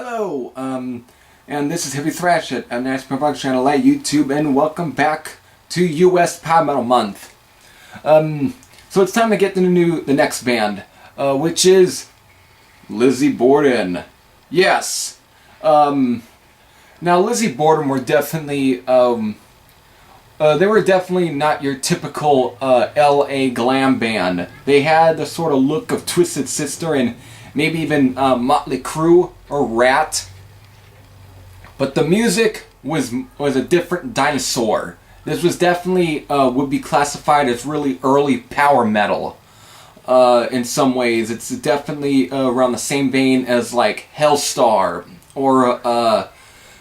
Hello, and this is Heavy Thrash at National Rock Channel at YouTube, and welcome back to US Power Metal Month. So it's time to get to the next band, which is Lizzy Borden. Yes. Now Lizzy Borden were definitely, they were definitely not your typical LA glam band. They had the sort of look of Twisted Sister and maybe even Motley Crue or Rat. But the music was a different dinosaur. This was definitely would be classified as really early power metal. In some ways, it's definitely around the same vein as like Hellstar or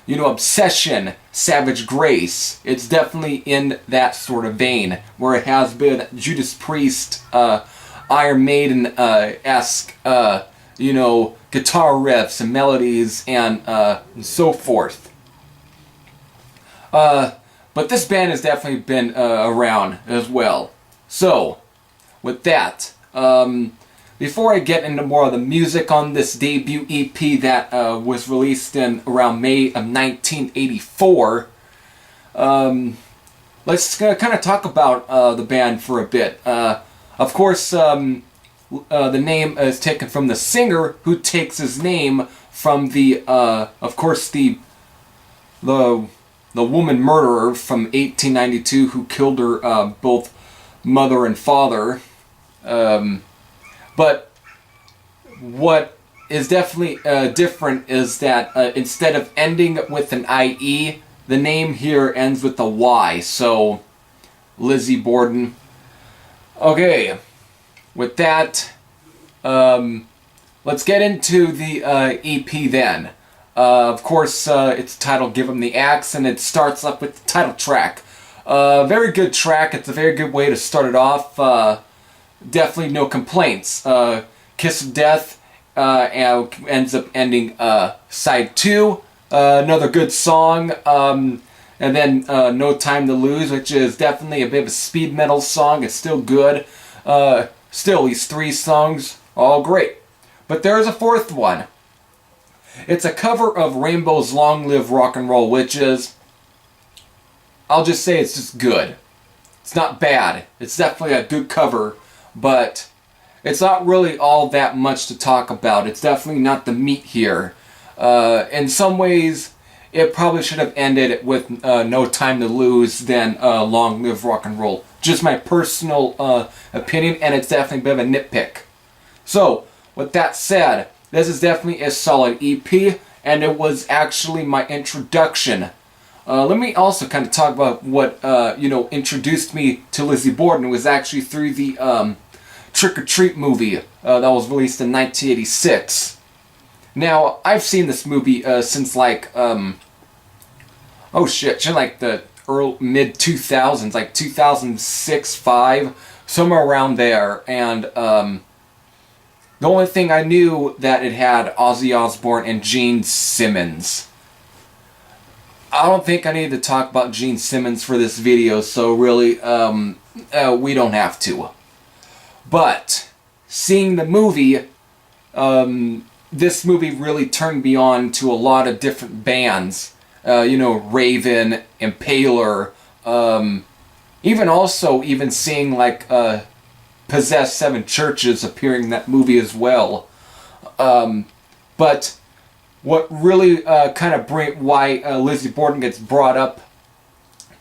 Obsession, Savage Grace. It's definitely in that sort of vein where it has been Judas Priest, Iron Maiden esque, guitar riffs and melodies and so forth. But this band has definitely been around as well. So, with that, before I get into more of the music on this debut EP that was released in around May of 1984, let's kind of talk about the band for a bit. Of course, the name is taken from the singer, who takes his name from the woman murderer from 1892 who killed her both mother and father. But what is definitely different is that instead of ending with an IE, the name here ends with a Y. So, Lizzy Borden. Okay, with that, let's get into the EP then. Of course, it's titled Give 'Em the Axe, and it starts up with the title track. Very good track. It's a very good way to start it off. Definitely no complaints. Kiss of Death ends up ending side 2. Another good song. And then No Time to Lose, which is definitely a bit of a speed metal song. It's still good. Still, these 3 songs, all great. But there is a 4th one. It's a cover of Rainbow's Long Live Rock and Roll, which is, I'll just say it's just good. It's not bad. It's definitely a good cover, but it's not really all that much to talk about. It's definitely not the meat here. In some ways, it probably should have ended with No Time to Lose than Long Live Rock and Roll. Just my personal opinion, and it's definitely a bit of a nitpick. So, with that said, this is definitely a solid EP, and it was actually my introduction. Let me also kind of talk about what, introduced me to Lizzy Borden. It was actually through the Trick or Treat movie that was released in 1986. Now, I've seen this movie since like, like the mid-2000s, like 2006, 5, somewhere around there, and the only thing I knew that it had Ozzy Osbourne and Gene Simmons. I don't think I need to talk about Gene Simmons for this video, so really, we don't have to. But, seeing the movie, this movie really turned me on to a lot of different bands. Raven, Impaler, even seeing like Possessed 7 Churches appearing in that movie as well. But what really kind of why Lizzy Borden gets brought up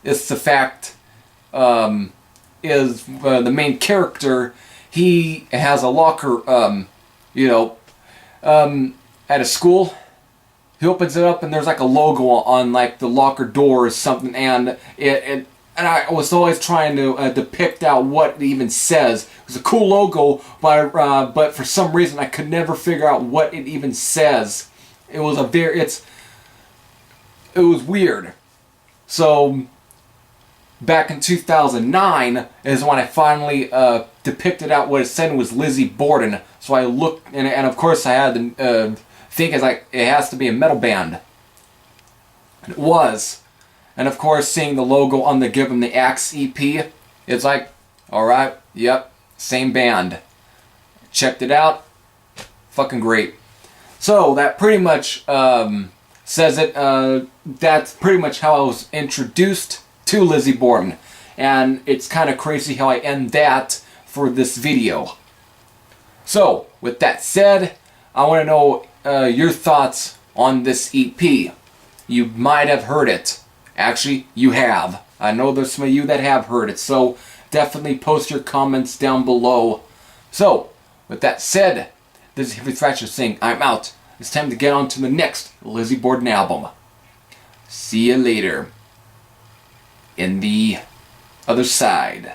is the fact is the main character, he has a locker, at a school. He opens it up and there's like a logo on like the locker door or something, and and I was always trying to depict out what it even says. It was a cool logo, but for some reason I could never figure out what it even says. It was it was weird. So back in 2009 is when I finally depicted out what it said was Lizzy Borden. So I looked, and of course I had to think it's like it has to be a metal band. And it was. And of course, seeing the logo on the Give 'Em the Axe EP, it's like, alright, yep, same band. Checked it out, fucking great. So that pretty much says it. That's pretty much how I was introduced to Lizzy Borden. And it's kind of crazy how I end that for this video. So, with that said, I want to know your thoughts on this EP. You might have heard it. Actually, you have. I know there's some of you that have heard it, so definitely post your comments down below. So, with that said, this is Heavy Thrasher saying I'm out. It's time to get on to the next Lizzy Borden album. See you later. In the other side.